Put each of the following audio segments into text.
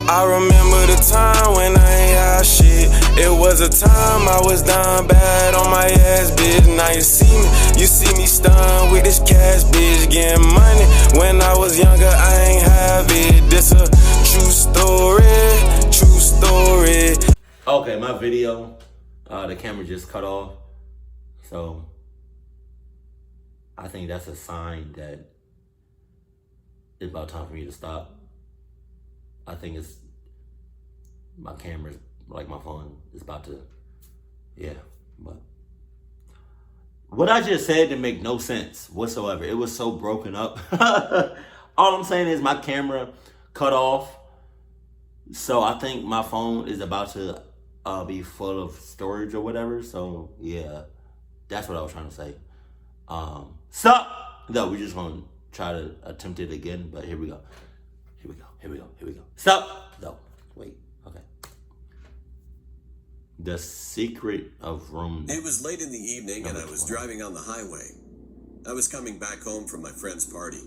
I remember the time when I ain't had shit. It was a time I was down bad on my ass, bitch. Now you see me stunned with this cash, bitch. Getting money. When I was younger, I ain't have it. This a true story, true story. Okay, my video, the camera just cut off. So, I think that's a sign that it's about time for me to stop. I think it's my camera's like my phone is about to, yeah. But what I just said didn't make no sense whatsoever. It was so broken up. All I'm saying is my camera cut off. So I think my phone is about to be full of storage or whatever. So yeah, that's what I was trying to say. Stop. No, we're just gonna try to attempt it again. But here we go. Here we go. Stop. No, wait. Okay. The secret of room. It was late in the evening and I was driving on the highway. I was coming back home from my friend's party.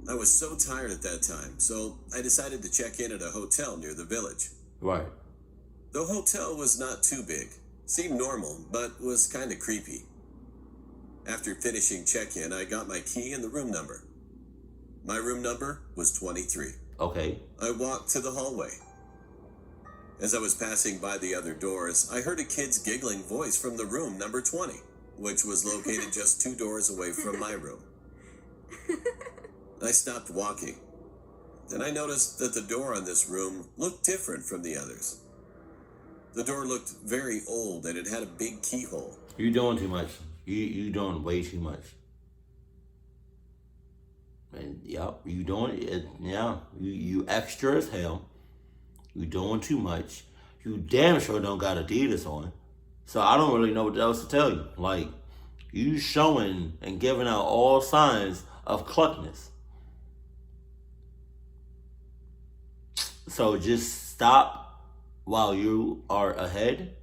I was so tired at that time, so I decided to check in at a hotel near the village. Right. The hotel was not too big, seemed normal, but was kind of creepy. After finishing check-in, I got my key and the room number. My room number was 23. Okay. I walked to the hallway. As I was passing by the other doors, I heard a kid's giggling voice from the room number 20, which was located just 2 doors away from my room. I stopped walking. Then I noticed that the door on this room looked different from the others. The door looked very old and it had a big keyhole. You're doing too much. You doing way too much. And yep, you doing it. Yeah, you extra as hell. You doing too much. You damn sure don't got Adidas on. So I don't really know what else to tell you. Like, you showing and giving out all signs of cluckness. So just stop while you are ahead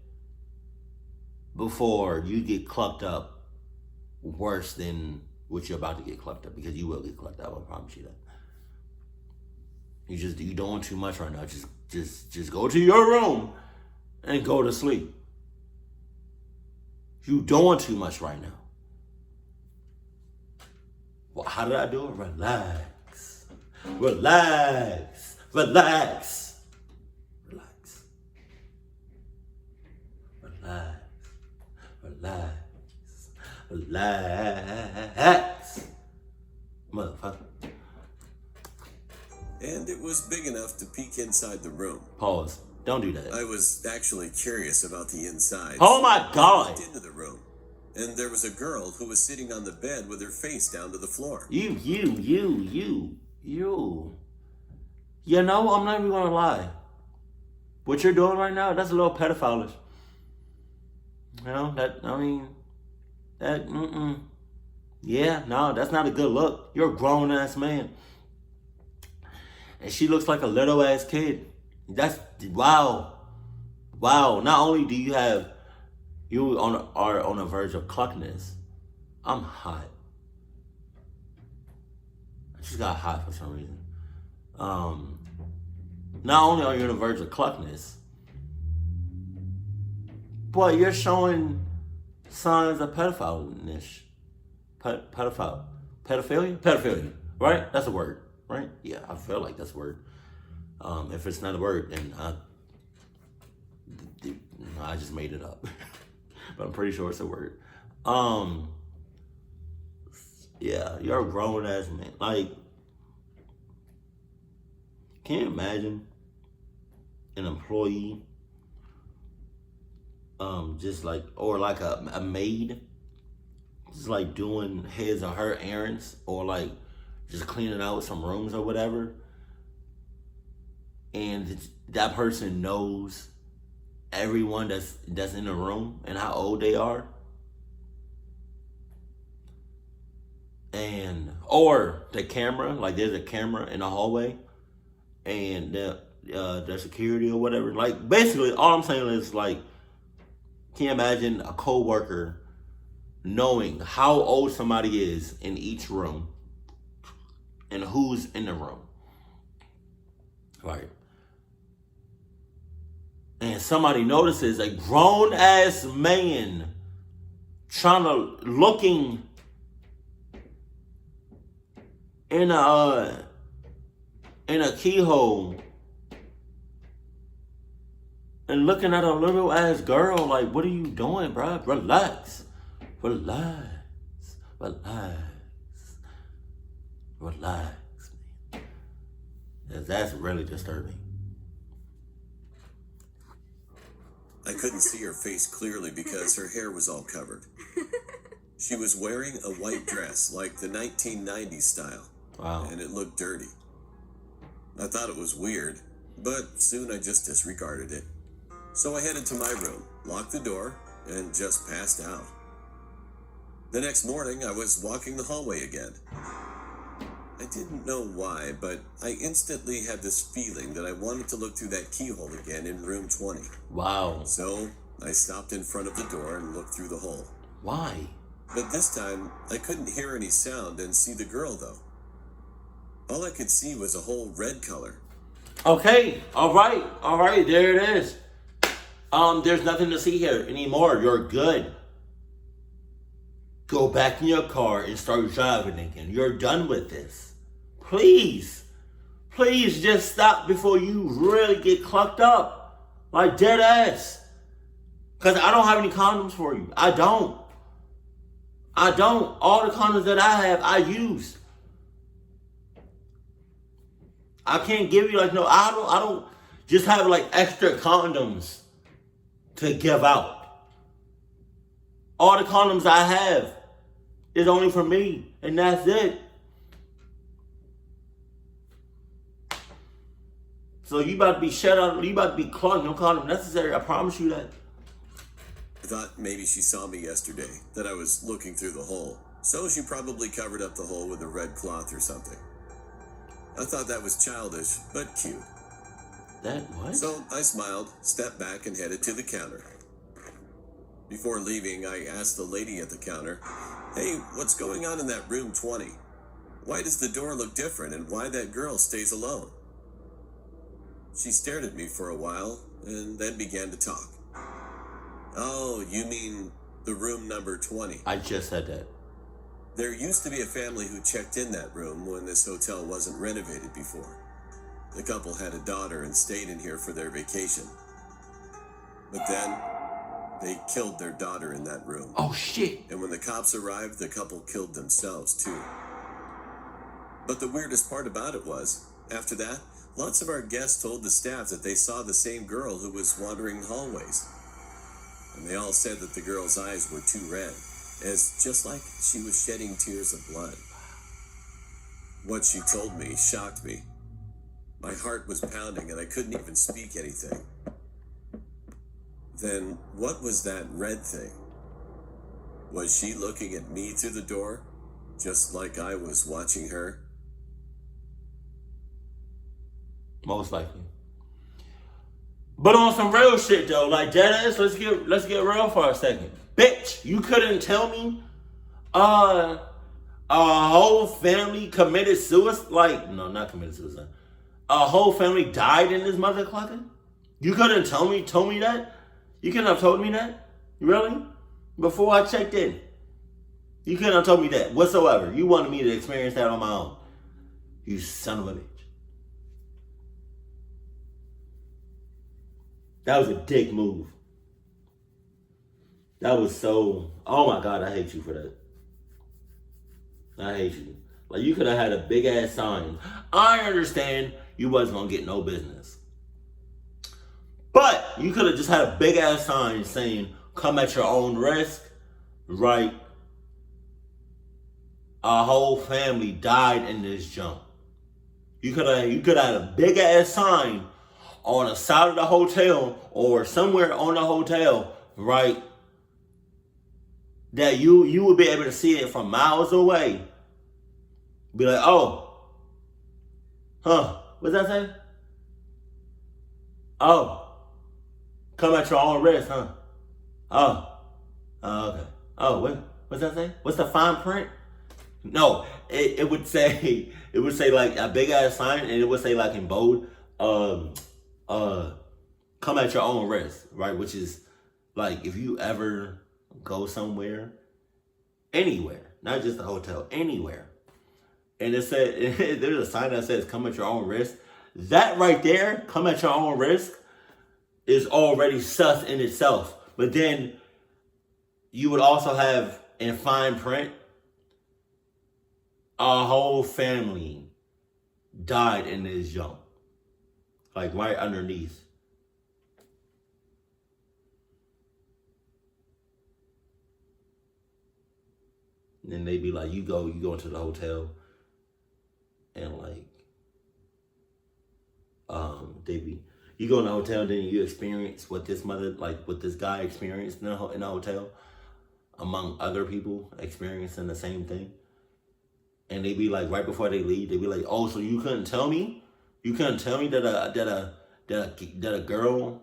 before you get clucked up worse than what you're about to get clucked up, because you will get clucked up. I promise you that. You doing too much right now. Just go to your room and go to sleep. You doing too much right now. Well, how did I do it? Relax. Relax. Relax. Relax. Relax. Relax. Relax. Motherfucker. And it was big enough to peek inside the room. Pause. Don't do that. I was actually curious about the inside. Oh my God. I walked into the room, and there was a girl who was sitting on the bed with her face down to the floor. You. You know, I'm not even gonna lie. What you're doing right now, that's a little pedophilish. You know, Yeah, no, that's not a good look. You're a grown ass man. And she looks like a little ass kid. That's wow. Wow. Not only do you have are on the verge of cluckness, I'm hot. I just got hot for some reason. Not only are you on the verge of cluckness, but you're showing signs of pedophilia. Pedophilia, right? That's a word, right? Yeah, I feel like that's a word. If it's not a word, then I just made it up. But I'm pretty sure it's a word. Yeah, you're a grown ass man. Like, can you imagine an employee, just like, or like a maid, just like doing his or her errands, or like just cleaning out some rooms or whatever, and that person knows everyone that's in the room and how old they are, and or the camera, like there's a camera in the hallway, and the security or whatever. Like, basically, all I'm saying is, like, can you imagine a coworker knowing how old somebody is in each room and who's in the room? Right. and somebody notices a grown ass man looking in a keyhole and looking at a little ass girl like, what are you doing, bro? Relax. Man. That's really disturbing. I couldn't see her face clearly because her hair was all covered. She was wearing a white dress like the 1990s style. Wow. And it looked dirty. I thought it was weird, but soon I just disregarded it. So I headed to my room, locked the door, and just passed out. The next morning, I was walking the hallway again. I didn't know why, but I instantly had this feeling that I wanted to look through that keyhole again in room 20. Wow. So I stopped in front of the door and looked through the hole. Why? But this time, I couldn't hear any sound and see the girl, though. All I could see was a whole red color. Okay, all right, there it is. There's nothing to see here anymore. You're good. Go back in your car and start driving again. You're done with this. Please just stop before you really get clucked up. Like dead ass. Because I don't have any condoms for you. I don't. All the condoms that I have, I use. I can't give you I don't just have extra condoms to give out. All the condoms I have is only for me, and that's it. So you about to be shut out, you about to be clogged, no condom necessary, I promise you that. I thought maybe she saw me yesterday, that I was looking through the hole. So she probably covered up the hole with a red cloth or something. I thought that was childish, but cute. That what? So I smiled, stepped back, and headed to the counter. Before leaving, I asked the lady at the counter, "Hey, what's going on in that room 20? Why does the door look different, and why that girl stays alone?" She stared at me for a while, and then began to talk. "Oh, you mean the room number 20? I just said that. There used to be a family who checked in that room when this hotel wasn't renovated before. The couple had a daughter and stayed in here for their vacation. But then, they killed their daughter in that room. Oh, shit. And when the cops arrived, the couple killed themselves, too. But the weirdest part about it was, after that, lots of our guests told the staff that they saw the same girl who was wandering hallways. And they all said that the girl's eyes were too red, as just like she was shedding tears of blood. What she told me shocked me. My heart was pounding and I couldn't even speak anything. Then, what was that red thing? Was she looking at me through the door, just like I was watching her? Most likely. But on some real shit though, like deadass, let's get real for a second. Bitch, you couldn't tell me a whole family committed suicide? No, not committed suicide. A whole family died in this mother clucking? You couldn't told me that? You couldn't have told me that? Really? Before I checked in. You couldn't have told me that whatsoever. You wanted me to experience that on my own. You son of a bitch. That was a dick move. That was so... Oh my God, I hate you for that. I hate you. Like, you could have had a big ass sign. I understand you wasn't gonna get no business. But you could have just had a big ass sign saying, "Come at your own risk," right? A whole family died in this jump. You could have had a big ass sign on the side of the hotel or somewhere on the hotel, right? That you would be able to see it from miles away. Be like, "Oh, what's that say? Oh, come at your own risk, huh? Oh, okay. Oh, what's that say? What's the fine print?" No, it would say like a big ass sign, and it would say like in bold, come at your own risk, right? Which is like if you ever go somewhere, anywhere, not just a hotel, anywhere, and it said there's a sign that says "come at your own risk." That right there, "come at your own risk," is already sus in itself. But then you would also have in fine print, a whole family died in this jump, like right underneath. And then they be like, you go into the hotel, and like, you go in the hotel, then you experience what this guy experienced in the hotel, among other people experiencing the same thing. And they be like, right before they leave, they be like, oh, so you couldn't tell me? You couldn't tell me that a girl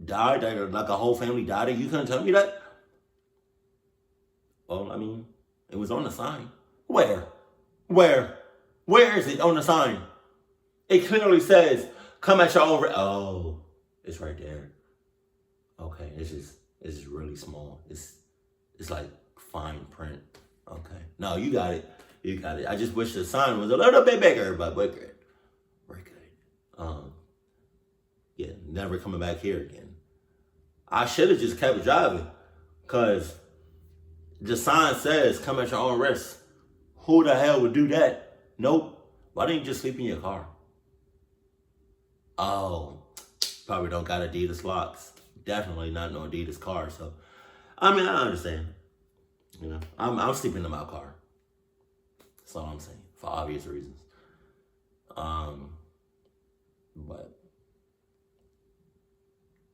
died, that like a whole family died, and you couldn't tell me that? Well, I mean, it was on the sign. Where is it on the sign? It clearly says, come at your own risk. Oh, it's right there. Okay, it's just really small. It's like fine print. Okay. No, you got it. You got it. I just wish the sign was a little bit bigger, but we're good. We're good. Yeah, never coming back here again. I should have just kept driving, because the sign says, come at your own risk. Who the hell would do that? Nope. Why didn't you just sleep in your car? Oh, probably don't got Adidas locks. Definitely not no Adidas car. So, I mean, I understand. You know, I'm sleeping in my car. That's all I'm saying, for obvious reasons. But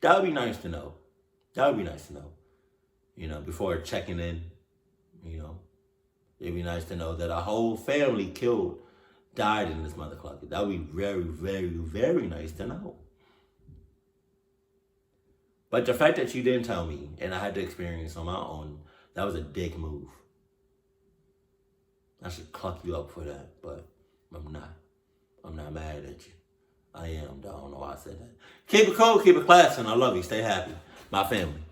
that would be nice to know. That would be nice to know. You know, before checking in, you know, it'd be nice to know that a whole family died in this motherfucker. That would be very, very, very nice to know. But the fact that you didn't tell me and I had to experience on my own, that was a dick move. I should cluck you up for that, but I'm not. I'm not mad at you. I am, though. I don't know why I said that. Keep it cool, keep it classy, and I love you. Stay happy. My family.